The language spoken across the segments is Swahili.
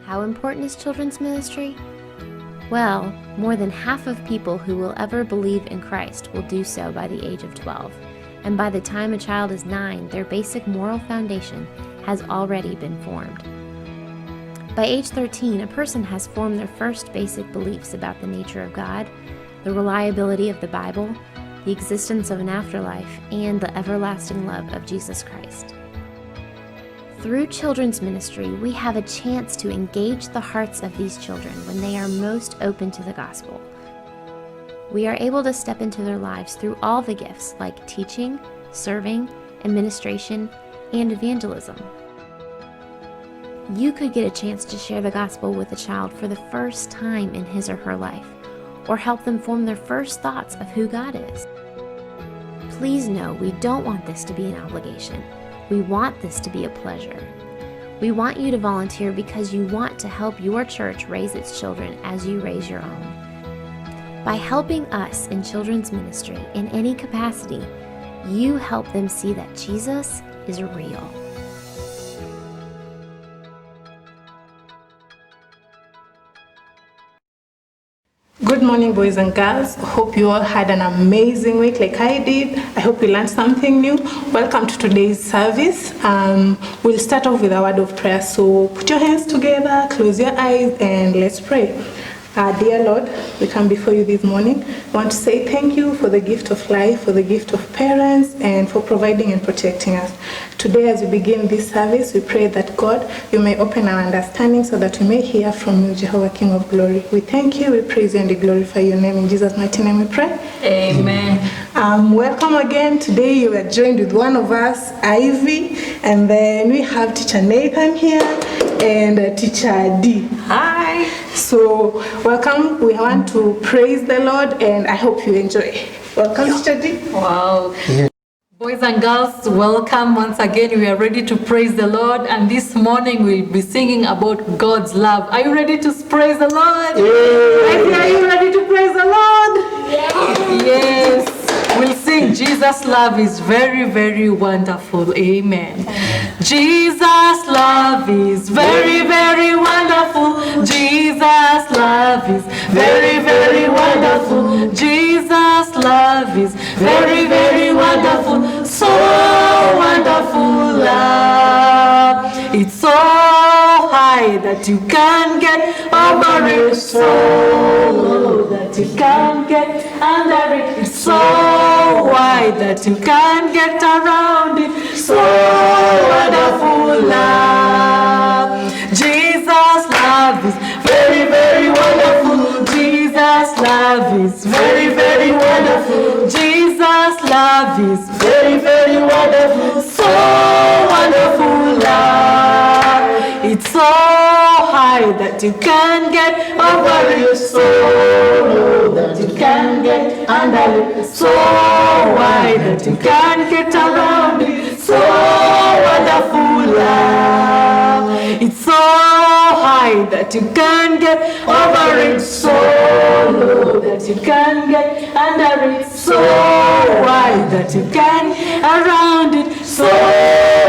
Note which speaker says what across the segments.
Speaker 1: How important is children's ministry? Well, more than half of people who will ever believe in Christ will do so by the age of 12. And by the time a child is 9, their basic moral foundation has already been formed. By age 13, a person has formed their first basic beliefs about the nature of God, the reliability of the Bible, the existence of an afterlife, and the everlasting love of Jesus Christ. Through children's ministry, we have a chance to engage the hearts of these children when they are most open to the gospel. We are able to step into their lives through all the gifts like teaching, serving, administration, and evangelism. You could get a chance to share the gospel with a child for the first time in his or her life, or help them form their first thoughts of who God is. Please know we don't want this to be an obligation. We want this to be a pleasure. We want you to volunteer because you want to help your church raise its children as you raise your own. By helping us in children's ministry in any capacity, you help them see that Jesus is real.
Speaker 2: Good morning, boys and girls. Hope you all had an amazing week like I did. I hope you learned something new. Welcome to today's service. We'll start off with a word of prayer. So put your hands together, close your eyes, and let's pray. Dear Lord, we come before you this morning. I want to say thank you for the gift of life, for the gift of parents, and for providing and protecting us. Today, as we begin this service, we pray that God, you may open our understanding so that we may hear from you, Jehovah, King of glory. We thank you, we praise you, and we glorify your name. In Jesus' mighty name we pray.
Speaker 3: Amen.
Speaker 2: Welcome again. Today you are joined with one of us, Ivy, and then we have Teacher Nathan here and Teacher D.
Speaker 3: Hi.
Speaker 2: So welcome. We want to praise the Lord, and I hope you enjoy. Welcome, Teacher D.
Speaker 3: Wow. Boys and girls, welcome once again. We are ready to praise the Lord, and this morning we'll be singing about God's love. Are you ready to praise the Lord?
Speaker 2: Yeah.
Speaker 3: Are you ready to praise the Lord?
Speaker 2: Yeah.
Speaker 3: Yes. We'll sing Jesus' love is very, very wonderful. Amen. Jesus' love is very, very wonderful. Jesus' love is very, very wonderful. Jesus' love is very, very wonderful. So wonderful love. It's so high that you can't get over it. So low that you can't get under it. It's so wide that you can't get around it. So wonderful love. Jesus' love is very, very wonderful. Jesus' love is very, very wonderful. Jesus' love is very, very wonderful. So wonderful love. It's so high that you can't get over it. So low that you can't get under it. So wide that you can't get around it. So wonderful love. It's so high that you can't get over it. So low that you can't get under it. So wide that you can't around it. So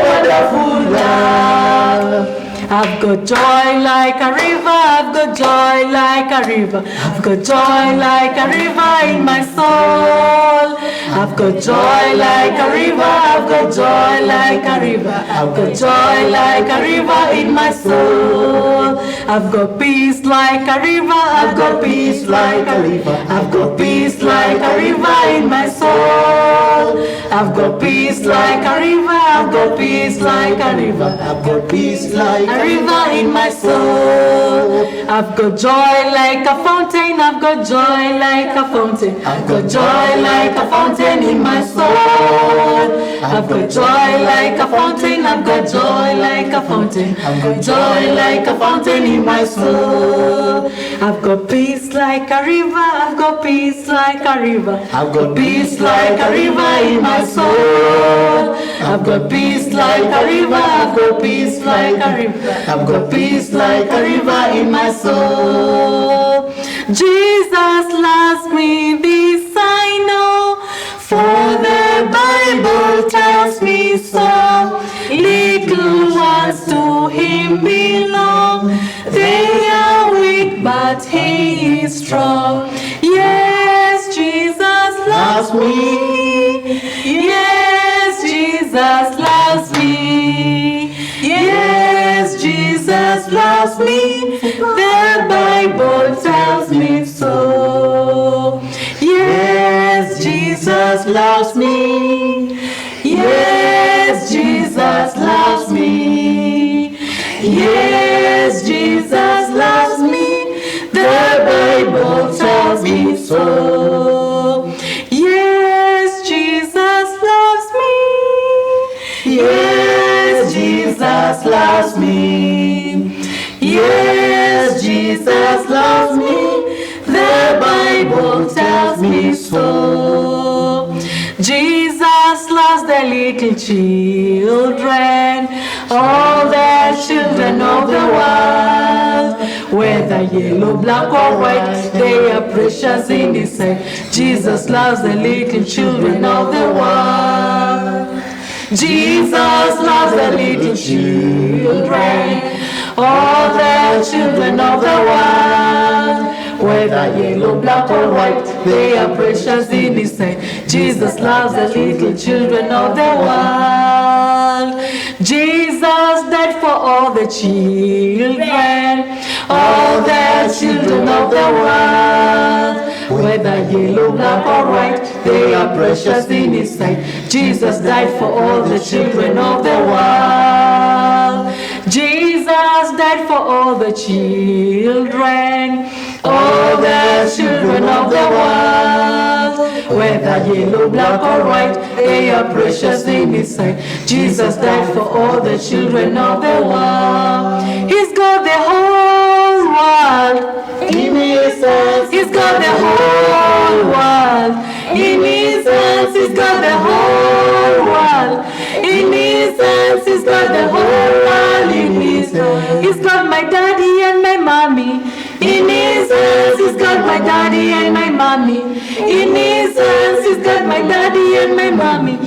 Speaker 3: wonderful love. I've got joy like a river, I've got joy like a river, I've got joy like a river in my soul. I've got joy like a river, I've got joy like a river, I've got joy like a river in my soul. I've got peace like a river, I've got peace like a river, I've got peace like a river in my soul. I've got peace like a river, I've got peace like a river, I've got peace like a river in my soul. I've got joy like a fountain, I've got joy like a fountain, I've got joy like a fountain in my soul. I've got joy like a fountain, I've got joy like a fountain, I've got joy like a fountain in my soul. I've got peace like a river, I've got peace like a river, I've got peace like a river in my soul. I've got peace like a river, I've got peace like a river, I've got peace like a river in my soul. Jesus loves me, this I know, for the Bible tells me so. Little ones to him belong. They me. The Bible tells me so. Yes, Jesus loves me. Yes, Jesus loves me. Yes, Jesus loves me. The Bible tells me so. Yes, Jesus loves me. Yes, Jesus loves me. Yes, Jesus loves me. The Bible tells me so. Jesus loves the little children, all the children of the world. Whether yellow, black or white, they are precious in His sight. Jesus loves the little children of the world. Jesus loves the little children, all the children of the world. Whether yellow, black or white, they are precious in His sight. Jesus loves the little children of the world. Jesus died for all the children, all the children of the world. Whether yellow, black or white, they are precious in His sight. Jesus died for all the children of the world. Jesus died for all the children, all the children of the world. Whether yellow, black or white, they are precious in His sight. Jesus died for all the children of the world. He's got the whole world in His hands. He's got the whole world in His hands. He's got the whole world in His hands. He's got the whole world in His hands. He's got my daddy and my mommy in His hands. He's got my daddy and my mommy in His hands. He's got my daddy and my mommy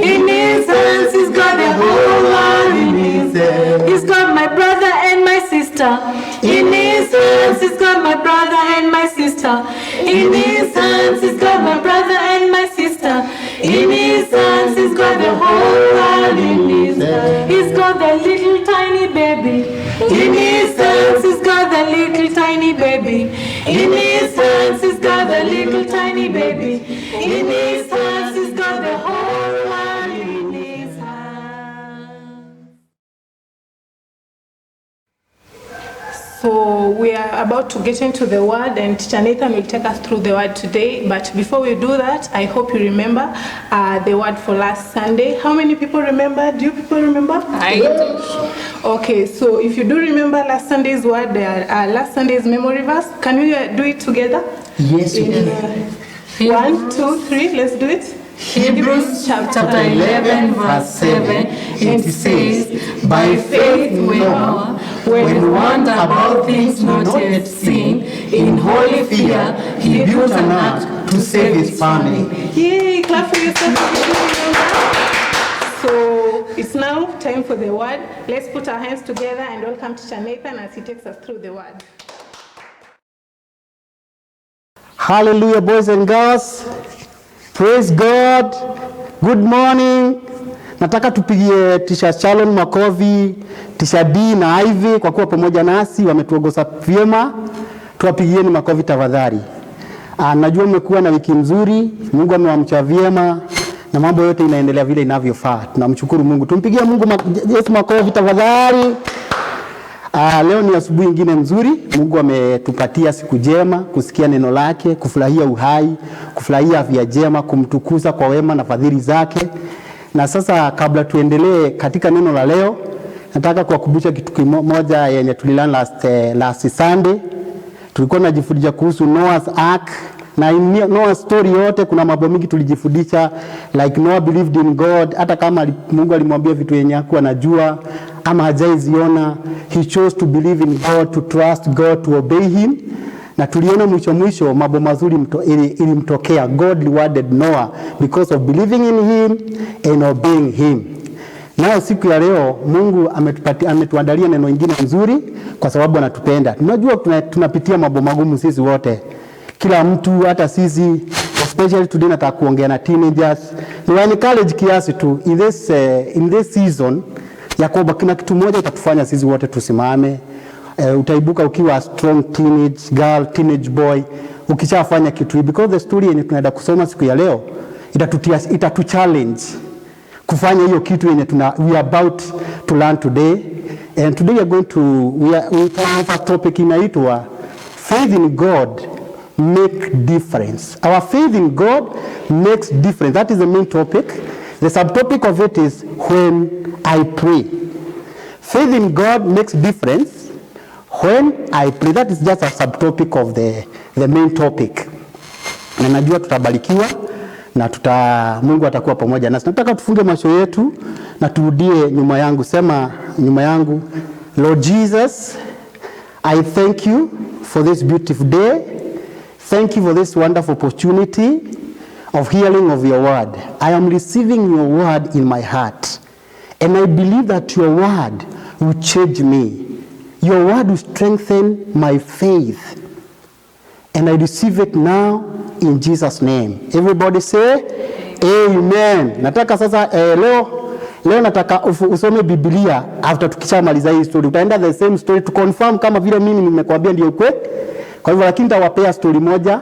Speaker 3: in His hands. He's got the whole world in His hands. He's got my brother and my sister in His hands. He's got my brother and my sister in His hands. He's got my brother and my sister in His hands. He's got the whole world in His hands. He's got the little tiny baby in His hands. He's got the little tiny baby in His hands. He's got the little tiny baby in His hands. He's got the whole world in His hands.
Speaker 2: So we are about to get into the word, and Teacher Nathan will take us through the word today. But before we do that, I hope you remember the word for last Sunday. How many people remember? Do you people remember?
Speaker 3: I do.
Speaker 2: Okay, so if you do remember last Sunday's word, last Sunday's memory verse, can we do it together?
Speaker 4: Yes, we can.
Speaker 2: 1, 2, 3, let's do it.
Speaker 3: Hebrews chapter 11 verse 7, it says, by faith we know, when we wonder about things not yet seen, in holy fear he built an ark to save his family.
Speaker 2: Yay, clap for yourself. So it's now time for the word. Let's put our hands together and welcome Teacher Nathan as he takes us through the word.
Speaker 4: Hallelujah, boys and girls. Praise God. Good morning. Nataka tupigie Teacher Shalom makofi, Teacher D na Ivy kwa kuwa pamoja nasi wametuongoza vyema. Tuwapigieni makofi tafadhali. Najua mmekuwa na wiki nzuri. Mungu amewamcha vyema na mambo yote inaendelea vile inavyofaa. Tunamshukuru Mungu. Tumpigie Mungu Yesu makofi tafadhali. Leo ni asubuhi nyingine nzuri. Mungu ametupatia siku njema, kusikia neno lake, kufurahia uhai, kufurahia afya njema, kumtukuza kwa wema na fadhili zake. Na sasa kabla tuendelee katika neno la leo, nataka kuwakumbusha kitu kimoja yenye tulilana last Sunday. Tulikuwa tunajifundisha kuhusu Noah's Ark. Na in Noah's story yote kuna mambo mengi tulijifundisha, like Noah believed in God, hata kama Mungu alimwambia vitu yenye hakuwa anajua ama hajaiziona, he chose to believe in God, to trust God, to obey him. Na tuliona mwisho mambo mazuri ilimtokea. God rewarded Noah because of believing in him and obeying him. Nao siku ya leo Mungu ametuandalia neno lingine nzuri kwa sababu anatupenda. Tunajua tunapitia mambo magumu sisi wote. Kila mtu, hata sisi, especially today nataka kuongea na teenagers. Ni encourage kiasi tu in this season ya kwamba kuna kitu moja kitatufanya sisi wote tusimame. utaibuka ukiwa strong teenage girl, teenage boy ukishafanya kitu, because the story yenye tunaenda kusoma siku ya leo itatu challenge kufanya hiyo kitu yenye we are about to learn today. And today we are going to we have a topic inaitwa faith in God make difference. Our faith in God makes difference. That is the main topic. The subtopic of it is when I pray. Faith in God makes difference when I pray. That is just a subtopic of the main topic. Na najua tutabarikiwa na Mungu atakuwa pamoja nasi. Nataka tufunge macho yetu na turudie nyuma yangu. Sema nyuma yangu, Lord Jesus, I thank you for this beautiful day. Thank you for this wonderful opportunity of hearing of your word. I am receiving your word in my heart. And I believe that your word will change me. Your word will strengthen my faith. And I receive it now in Jesus' name. Everybody say amen. Nataka sasa leo nataka usome Biblia after tukishamaliza hii story. Utaenda the same story to confirm kama vile mimi nimekwambia ndio kweli. Kwa hivyo lakini nitawapea story moja.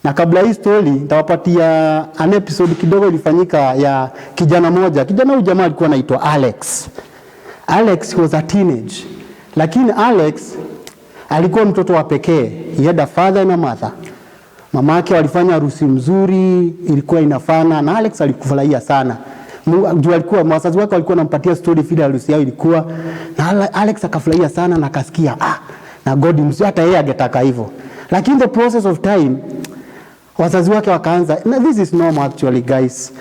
Speaker 4: Na kabla hii story nitawapatia an episode kidogo ilifanyika ya kijana moja. Kijana huyu jamaa alikuwa anaitwa Alex. Alex was a teenage. Lakini Alex alikuwa mtoto wa pekee. He had a father and a mother. Mama yake walifanya harusi mzuri, ilikuwa inafana na Alex alikufurahia sana. Mungu alikuwa wazazi wake walikuwa wanampatia story vile harusi yao ilikuwa, na Alex akafurahia sana na akasikia na God mzuri, hata yeye angetaka hivyo. Lakini the process of time wazazi wake wakaanza, this is normal actually guys.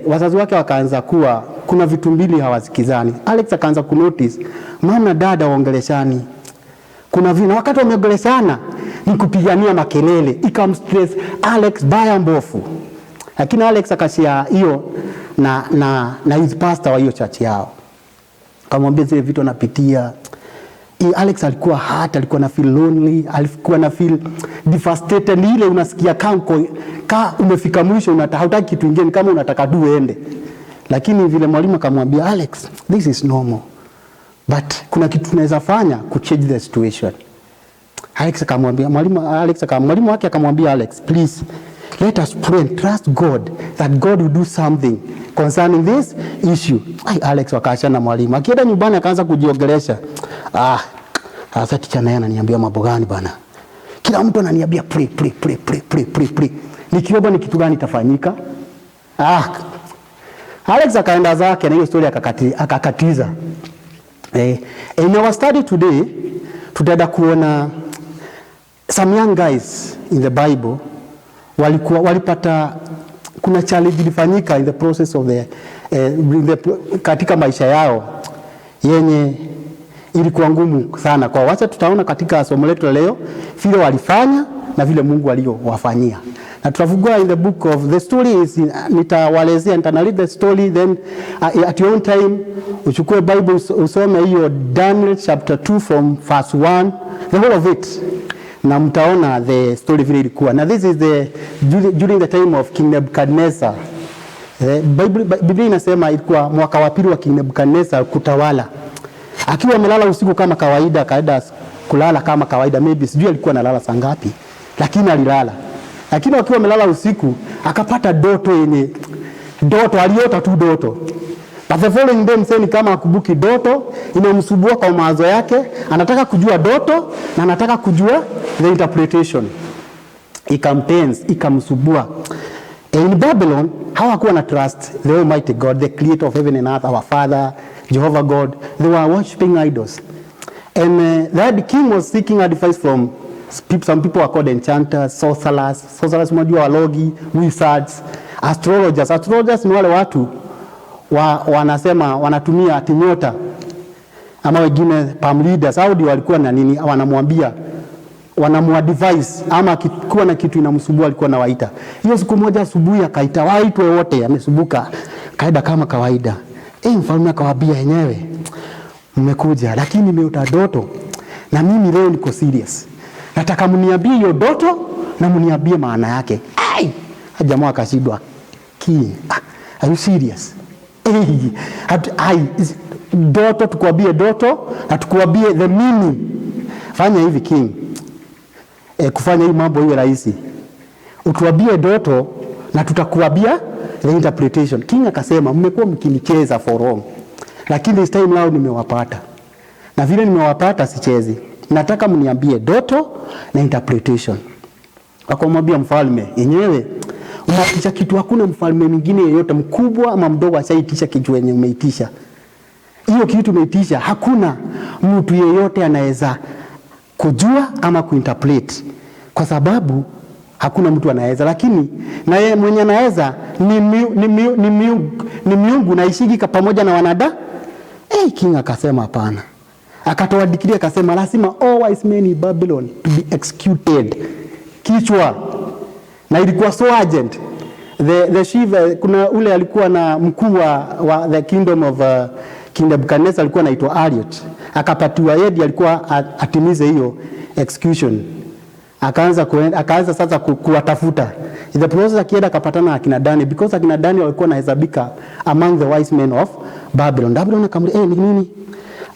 Speaker 4: Wazazi wake wakaanza kuwa kuna vitu mbili hawasikizani. Alex akaanza kunotice mama na dada waongeleshani. Kuna vina wakati wameongeleshana ni kupigania makelele, ikamstress Alex baya mbofu. Lakini Alex akashia hiyo na his pastor wa hiyo church yao. Akamwambia zile vitu anapitia. Alex alikuwa hurt, alikuwa na feel lonely, alikuwa na feel devastated. Ile unasikia kama umefika mwisho, hutaki kitu kingine, kama unataka tu uende. Lakini vile mwalimu akamwambia Alex, this is normal. But kuna kitu tunaweza fanya ku change the situation. Alex akamwambia mwalimu wake akamwambia Alex, please let us pray and trust God that God will do something concerning this issue. Alex wakaachana na mwalimu. Akienda nyumbani akaanza kujiongelesha. Sasa ticha naye ananiambia mambo gani bana? Kila mtu ananiambia pray. Nikiomba ni kitu gani itafanyika? Alex akaenda zake na hiyo story akakatiza. In our study today, tutaenda kuona some young guys in the Bible walipata kuna challenge ilifanyika in the process of katika maisha yao yenye ilikuwa ngumu sana kwa. Wacha tutaona katika somo letu leo vile walifanya na vile Mungu aliyowafanyia. Na tutafungua in the book of the story is nitawalezea, nitanarrate the story, then at your own time uchukue Bible usome hiyo Daniel chapter 2 from verse 1, the whole of it, na mtaona the story vile ilikuwa. Na this is during the time of King Nebuchadnezzar. Biblia inasema ilikuwa mwaka wa pili wa King Nebuchadnezzar kutawala. Akiwa amelala usiku kama kawaida, kaenda kulala kama kawaida, maybe sijui alikuwa analala saa ngapi, lakini alilala. Lakini akiwa amelala usiku akapata doto aliota tu doto. But the following day mseni kama akubuki doto, inamsubua kwa mawazo yake, anataka kujua doto na anataka kujua the interpretation. Ikamsubua. In Babylon, hawakuwa na trust the Almighty God, the creator of heaven and earth, our Father, Jehovah God. They were worshiping idols. And that king was seeking advice from some people are called enchanters, sorcerers mnajua walogi, wizards, astrologers. Astrologers ni wale watu wanasema wanatumia nyota ama wengine palm readers, au ndio walikuwa na nini, wanamwambia wanamuadvise ama kuwa na kitu inamsumbua, alikuwa na waita. Hiyo siku moja asubuhi akaita waitwe wote, amesubuka kaida kama kawaida. Mfalme akawaambia yenyewe, mmekuja lakini nimeota doto na mimi leo niko serious. Nataka mniambie hiyo doto na mniambie maana yake. Jamaa akashindwa. Are you serious? doto, tukuambie doto na tukuambie the meaning. Fanya hivi king, kufanya hii mambo iwe rahisi, utuambie doto na tutakuambia the interpretation. King akasema mmekuwa mkinicheza for long, lakini this time now nimewapata, na vile nimewapata sichezi, nataka mniambie doto na interpretation. Akamwambia mfalme, yenyewe unaitisha kitu hakuna mfalme mwingine yeyote mkubwa ama mdogo asaitisha kitu yenye umeitisha. Hiyo kitu umeitisha hakuna mtu yeyote anaweza kujua ama kuinterpret, kwa sababu hakuna mtu anaweza, lakini na yeye mwenye anaweza ni miungu na ishiki pamoja na wanadamu. King akasema hapana. Akatoa decree akasema lazima all wise men in Babylon to be executed. Kichwa. Na ilikuwa so urgent. The chief, kuna ule alikuwa na mkuu wa the kingdom of King Nebuchadnezzar alikuwa anaitwa Ariot. Akapatiwa yeye alikuwa atimize hiyo execution. Akaanza sasa kuwatafuta. In the process akienda akapatana akina Daniel, because akina Daniel walikuwa wanahesabika among the wise men of Babylon. Babylon akamwambia, ni nini?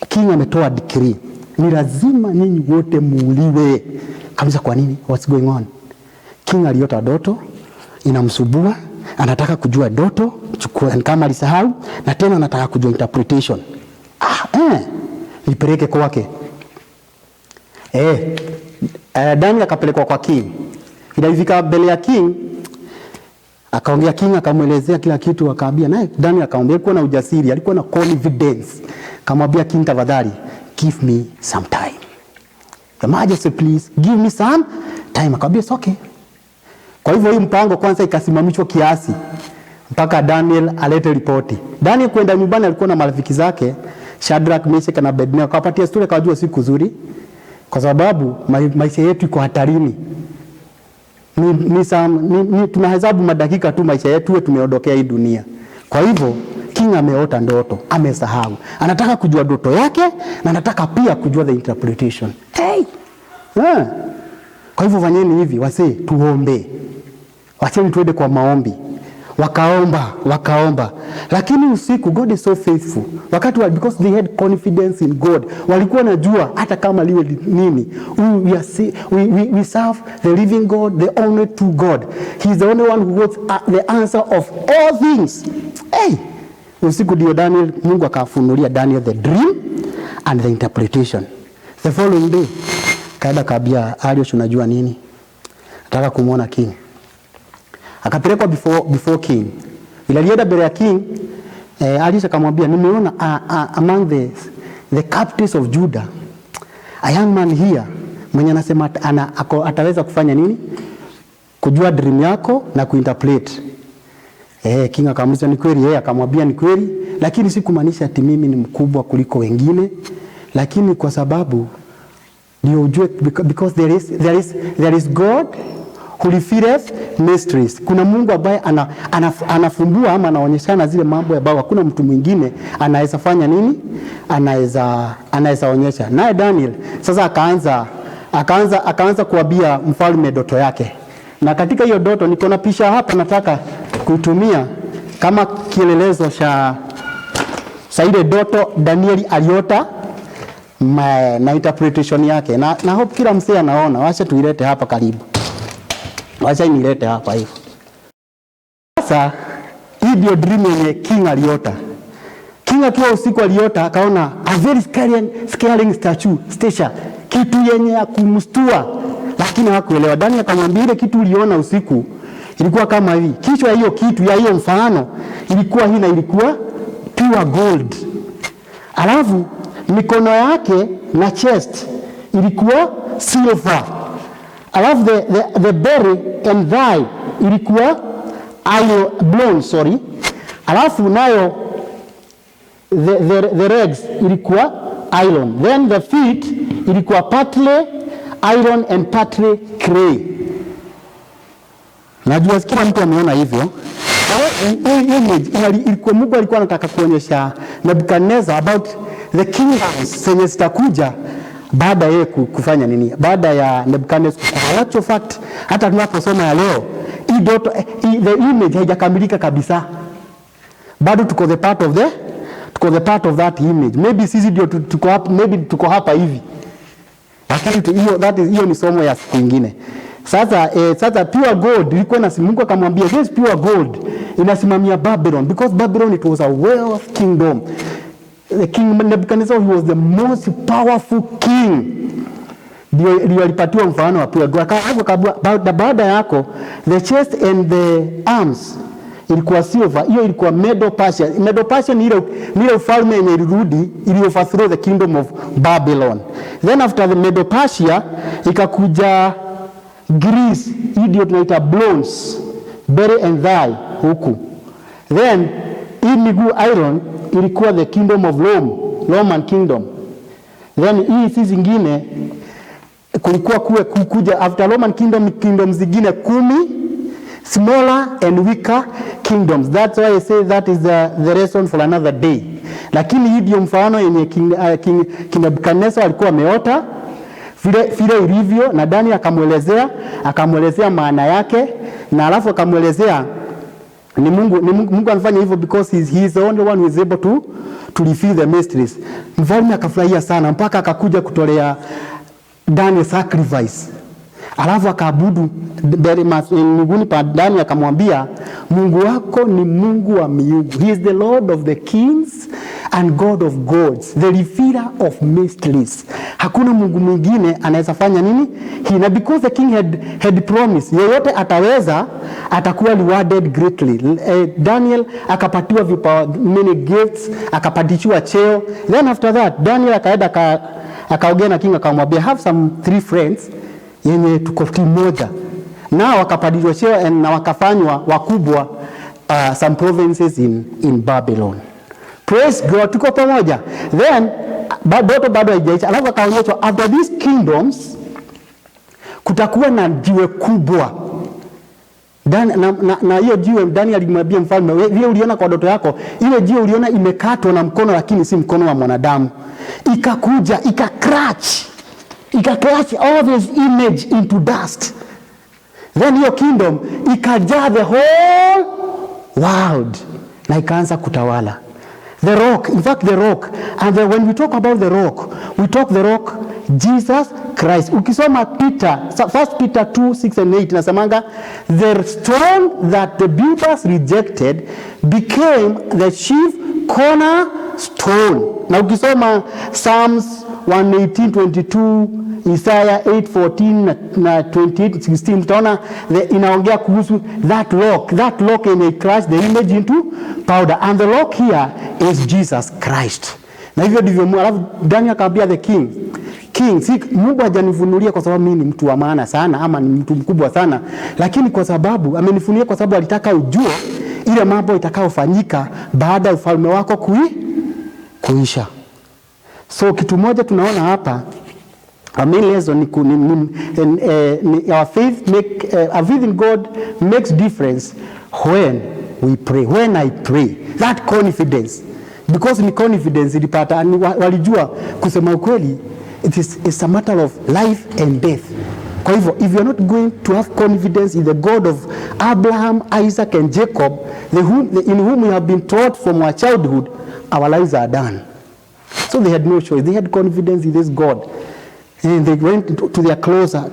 Speaker 4: King ametoa decree, ni lazima nyinyi wote muuliwe. Kabisa, kwa nini? What's going on? King aliota doto inamsubua, anataka kujua doto, chukua kama alisahau, na tena anataka kujua interpretation. Nipeleke kwake. Daniel akapelekwa kwa king. Ilifika mbele ya king, akaongea king, akamwelezea kila kitu, akaambia naye Daniel akamwambia, alikuwa na ujasiri, alikuwa na confidence. Akamwambia king, tafadhali give me some time. The Majesty, please give me some time. Akamwambia it's okay. Kwa hivyo hii mpango kwanza ikasimamishwa kiasi mpaka Daniel alete ripoti. Daniel kwenda nyumbani, alikuwa na marafiki zake Shadrach, Meshach na Abednego. Akapatia story, akajua siku nzuri, kwa sababu maisha yetu iko hatarini. Tunahesabu madakika tu maisha yetu tumeondokea hii dunia. Kwa hivyo king ameota ndoto, amesahau. Anataka kujua ndoto yake na anataka pia kujua the interpretation. Kwa hivyo fanyeni hivi, wase tuombe. Wacheni tuende kwa maombi. Wakaomba. Lakini usiku, God is so faithful. Because they had confidence in God. Walikuwa najua hata kama liwe nini. We serve the living God, the only true God. He is the only one who holds the answer of all things. Usiku ndio Daniel, Mungu akafunulia Daniel the dream and the interpretation. The following day, kaenda kabia Arios, unajua nini? Nataka kumuona king. Akapelekwa before king. Ila alienda mbele ya king, Arios akamwambia, nimeona among the captives of Judah a young man here mwenye anasema ataweza kufanya nini? Kujua dream yako na kuinterpret. King akamuuliza ni kweli? Akamwambia ni kweli, lakini si kumaanisha ati mimi ni mkubwa kuliko wengine, lakini kwa sababu ndio ujue, because there is God who reveals mysteries. Kuna Mungu ambaye anafumbua ama anaonyeshana zile mambo ambayo hakuna mtu mwingine anaweza fanya nini? Anaweza onyesha. Naye Daniel sasa akaanza kuambia mfalme doto yake. Na katika hiyo doto niko na picha hapa, nataka kuitumia kama kielelezo cha ile doto Daniel aliota na interpretation yake. Na hope kila msee anaona. Wacha tuilete hapa karibu. Wacha nilete hapa hivi. Sasa hii ndio dream yenye king aliota. King akiwa usiku aliota akaona a very scaring statue, kitu yenye ya kumstua, lakini hakuelewa. Daniel akamwambia ile kitu uliona usiku ilikuwa kama hivi. Kichwa hiyo kitu ya hiyo mfano ilikuwa hii na ilikuwa pure gold. Alafu mikono yake na chest ilikuwa silver. Alafu the belly and thigh ilikuwa bronze. Alafu nayo the legs ilikuwa iron. Then the feet ilikuwa partly iron and partly clay. Najua kila mtu ameona hivyo. Ilikuwa Mungu alikuwa anataka kuonyesha Nebuchadnezzar about the kingdoms zenye zitakuja baada ya kufanya nini? Baada ya Nebuchadnezzar. Kwa fact hata tunaposoma ya leo, the image haijakamilika kabisa. Bado tuko tuko the part of that image. Maybe sisi ndio tuko hapa, maybe tuko hapa hivi. Lakini hiyo ni somo ya siku nyingine. Sasa pure gold ilikuwa na Mungu akamwambia this pure gold inasimamia Babylon, because Babylon it was a wealth kingdom. The king Nebuchadnezzar, he was the most powerful king. Ndio alipatiwa mfano wa pure gold. Baada yako the chest and the arms ilikuwa silver, hiyo ilikuwa Medo-Persia. Medo-Persia ni ile ufalme yenye ilirudi ili overthrow the kingdom of Babylon. Then after the Medo-Persia ikakuja Greece, ndio tunaita bronze, berry and thigh huku. Then hii miguu iron ilikuwa the kingdom of Rome, Roman kingdom. Then hii zingine kulikuwa kuja after Roman kingdom zingine 10 smaller and weaker kingdoms. That's why I say that is the reason for another day. Lakini hii ndio mfano yenye King Nebuchadnezzar alikuwa ameota vile ilivyo, na Daniel akamwelezea maana yake, na alafu akamwelezea ni Mungu anafanya hivyo because he is the only one who is able to reveal the mysteries. Mfalme akafurahia sana mpaka akakuja kutolea Daniel sacrifice. Alafu akaabudu mbinguni pa Daniel, akamwambia Mungu wako ni Mungu wa miungu. He is the Lord of the kings and God of gods, the revealer of mysteries. Hakuna Mungu mwingine anaweza fanya nini? Na because the king had promised, yeyote ataweza atakuwa rewarded greatly. Daniel akapatiwa vipawa, many gifts, akapatiwa cheo. Then after that Daniel akaenda akaongea na king, akamwambia have some 3 friends yenye tuko timu moja, na wakapatiwa cheo na wakafanywa wakubwa some provinces in Babylon. Praise God, tuko pamoja. Then bado haijaisha, alafu akaonyeshwa after these kingdoms kutakuwa na jiwe kubwa. Na hiyo jiwe Daniel alimwambia mfalme, wewe uliona kwa ndoto yako, ile jiwe uliona imekatwa na mkono, lakini si mkono wa mwanadamu. Ikakuja ikacrash all this image into dust. Then hiyo kingdom ikajaa the whole world na ikaanza kutawala. The rock, in fact the rock, and when we talk about the rock, we talk the rock Jesus Christ. Ukisoma Peter, 1 Peter 2:6 and 8 nasemanga the stone that the builders rejected became the chief cornerstone. Na ukisoma Psalms 118:22, Isaiah 8:14 na 28:16 utaona inaongea kuhusu that rock and they crushed the image into powder, and the rock here is Jesus Christ. Na hivyo ndivyo alafu Daniel akamwambia the king, si Mungu hajanifunulia kwa sababu mimi ni mtu wa maana sana ama ni mtu mkubwa sana, lakini kwa sababu amenifunulia kwa sababu alitaka ujue ile mambo itakayofanyika baada ya ufalme wako kuisha. So kitu moja tunaona hapa, our main lesson our faith in God makes difference when we pray. When I pray, that confidence, because ni confidence ilipata, walijua kusema ukweli it's a matter of life and death. Kwa hivyo if you are not going to have confidence in the God of Abraham, Isaac and Jacob, in whom we have been taught from our childhood, our lives are done. So they had no choice. They had confidence in this God, and they went to their close-up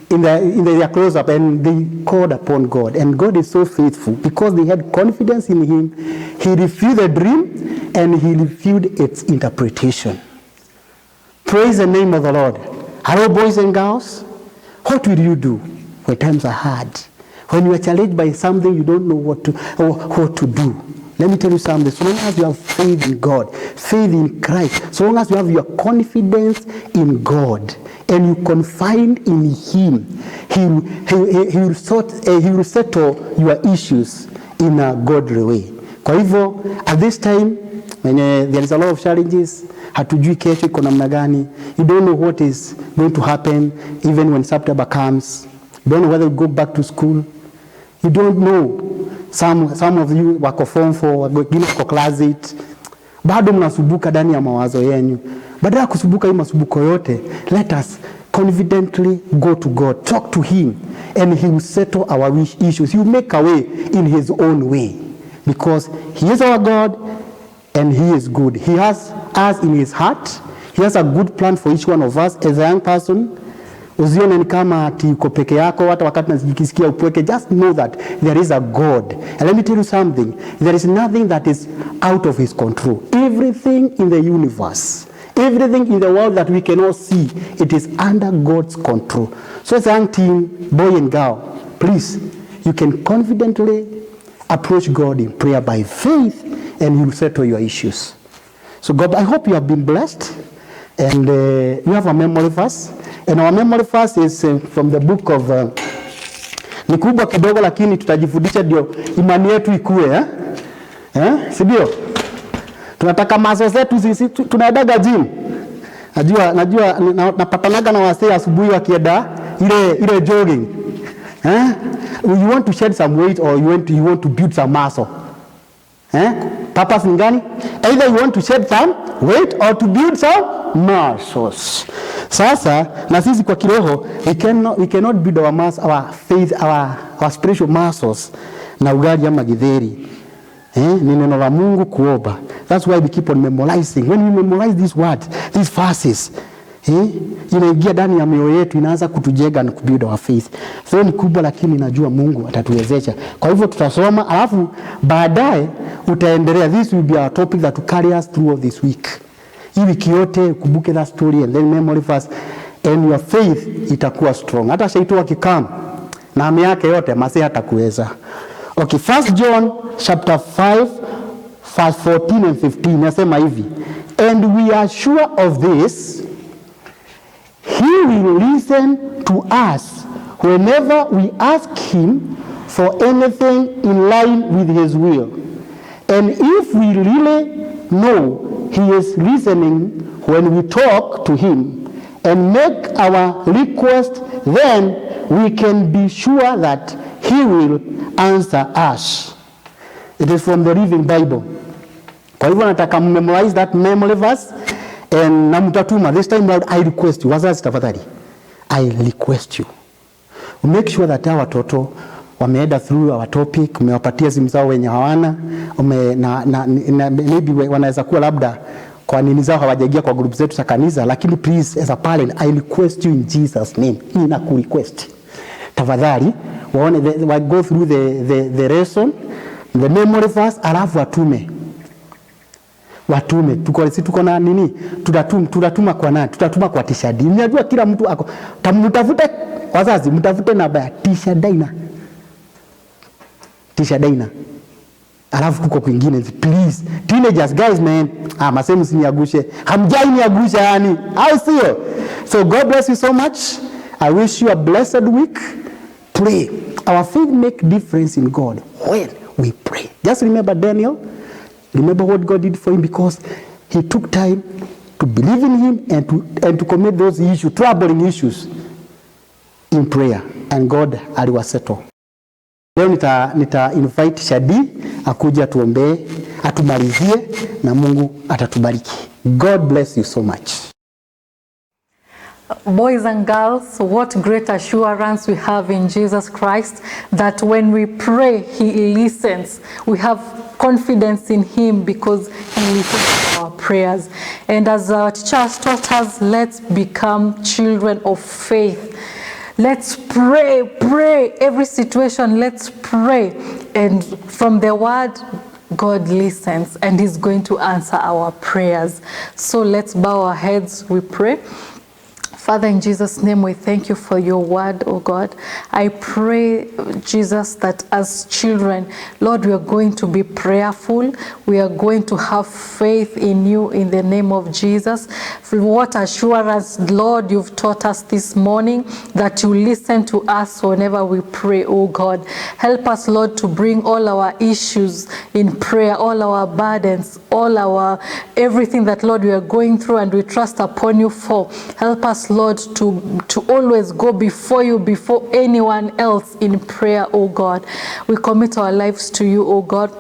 Speaker 4: their close-up, and they called upon God. And God is so faithful because they had confidence in Him. He revealed the dream and He revealed its interpretation. Praise the name of the Lord. Hello, boys and girls. What will you do when times are hard? When you are challenged by something you don't know what to do? Let me tell you something. So long as you have faith in God, faith in Christ, so long as you have your confidence in God and you confide in Him, He will settle your issues in a godly way. Kwa hivyo, at this time, when there is a lot of challenges, hatujui kesho iko namna gani, you don't know what is going to happen even when September comes. You don't know whether you go back to school. You don't know. Some of you wako form 4, wengine wako class 8. Bado mnasubuka ndani ya mawazo yenu. Badala ya kusubuka hii masubuko yote, let us confidently go to God, talk to Him, and He will settle our issues. He will make a way in His own way. because he is our God and he is good. He has us in his heart. He has a good plan for each one of us. As a young person, usione ni kama ati uko peke yako, hata wakati unasikia upweke. Just know that there is a God. And let me tell you something. There is nothing that is out of his control. Everything in the universe, everything in the world that we cannot see, it is under God's control. So as a young teen, boy and girl, please, you can confidently approach God in prayer by faith and you'll settle your issues. So God, I hope you have been blessed. And we have a memory verse. And our memory verse is from the book of ni kubwa kidogo lakini tutajifundisha ndio imani yetu ikue Sidio? Tunataka maso zetu sisi tunaendaga gym. Najua napatanaga na wasee asubuhi wakienda ile jogging. You want to shed some weight or you want to build some muscle. Purpose ni gani? Either you want to shed some weight or to build some muscles. Sasa na sisi kwa kiroho we cannot build our faith, our spiritual muscles na ugali ama githeri. Ni neno la Mungu kuomba. That's why we keep on memorizing. When we memorize these words, these verses, inaingia ndani ya mioyo yetu, inaanza kutujenga na kubuild our faith. So ni kubwa lakini najua Mungu atatuwezesha. Kwa hivyo tutasoma alafu baadaye utaendelea. This will be our topic that will carry us through this week. Hii wiki yote ukumbuke that story and then memory verse and your faith itakuwa strong. Hata shaitani akikam na ame yake yote masi hatakuweza. Okay, 1 John chapter 5 verse 14 and 15 nasema hivi. And we are sure of this, he will listen to us whenever we ask him for anything in line with his will. And if we really know he is listening when we talk to him and make our request, then we can be sure that he will answer us. It is from the Living Bible. Kwa hivyo nataka memorize that memory verse and na mtatuma. This time around I request you. Wazazi tafadhali, I request you. Make sure that our watoto wameenda through our topic, umewapatia simu zao wenye hawana, maybe wanaweza kuwa labda kwa nini zao hawajaingia kwa group zetu za kanisa, lakini please as a parent I request you in Jesus name. Ninakurequest. Tafadhali waone go through the lesson, the memory verse alafu watume tuko na nini, tutatuma kwa nani? Tutatuma kwa Tisha D. Ninajua kila mtu ako mtafute, wazazi mtafute namba ya Tisha Daina. Alafu kuko kwingine, please teenagers guys man, masemu siniagushe, hamjai niagusha yani, au sio? So God bless you so much. I wish you a blessed week. Pray. Our faith make difference in God when we pray. Just remember Daniel. Remember what God did for him, because he took time to believe in him and to commit those issues, troubling issues in prayer, and God aliwasettle. Leo nita invite Shadi akuja tuombee, atumalizie na Mungu atatubariki. God bless you so much.
Speaker 3: Boys and girls, what great assurance we have in Jesus Christ that when we pray, he listens. We have confidence in him because he listens to our prayers. And as our teacher has taught us, let's become children of faith. Let's pray every situation. Let's pray, and from the word God listens and he's going to answer our prayers. So let's bow our heads, we pray. Father, in Jesus' name, we thank you for your word, oh God. I pray, Jesus, that as children, Lord, we are going to be prayerful. We are going to have faith in you in the name of Jesus. What assurance, Lord, you've taught us this morning that you listen to us whenever we pray, oh God. Help us, Lord, to bring all our issues in prayer, all our burdens, all our everything that, Lord, we are going through and we trust upon you for. Help us, Lord, to always go before you, before anyone else in prayer, oh God. We commit our lives to you, oh God.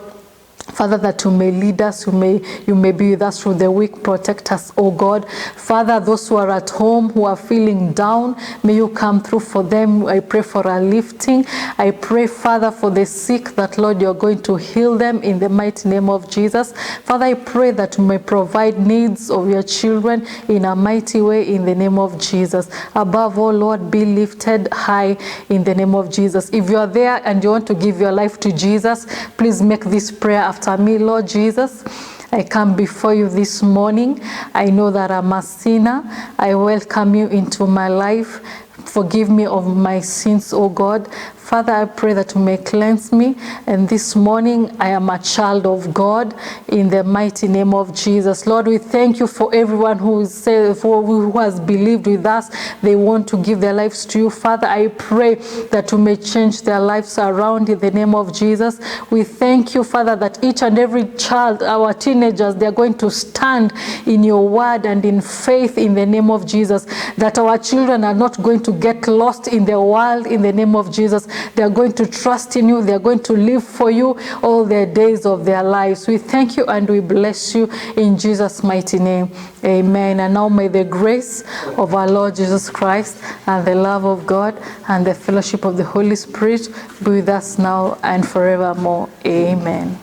Speaker 3: Father, that you may lead us, you may be with us through the week, protect us, oh God. Father, those who are at home, who are feeling down, may you come through for them. I pray for a lifting. I pray, Father, for the sick, that, Lord, you're going to heal them in the mighty name of Jesus. Father, I pray that you may provide needs of your children in a mighty way in the name of Jesus. Above all, Lord, be lifted high in the name of Jesus. If you are there and you want to give your life to Jesus, please make this prayer after me. Lord Jesus, I come before you this morning. I know that I'm a sinner. I welcome you into my life. Forgive me of my sins, oh God. Father, I pray that you may cleanse me. And this morning, I am a child of God in the mighty name of Jesus. Lord, we thank you for everyone who has believed with us. They want to give their lives to you. Father, I pray that you may change their lives around in the name of Jesus. We thank you, Father, that each and every child, our teenagers, they are going to stand in your word and in faith in the name of Jesus. That our children are not going to get lost in the world in the name of Jesus. They are going to trust in you. They are going to live for you all their days of their lives. We thank you and we bless you in Jesus' mighty name. Amen. And now may the grace of our Lord Jesus Christ and the love of God and the fellowship of the Holy Spirit be with us now and forevermore. Amen.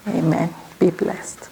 Speaker 3: Amen. Be blessed.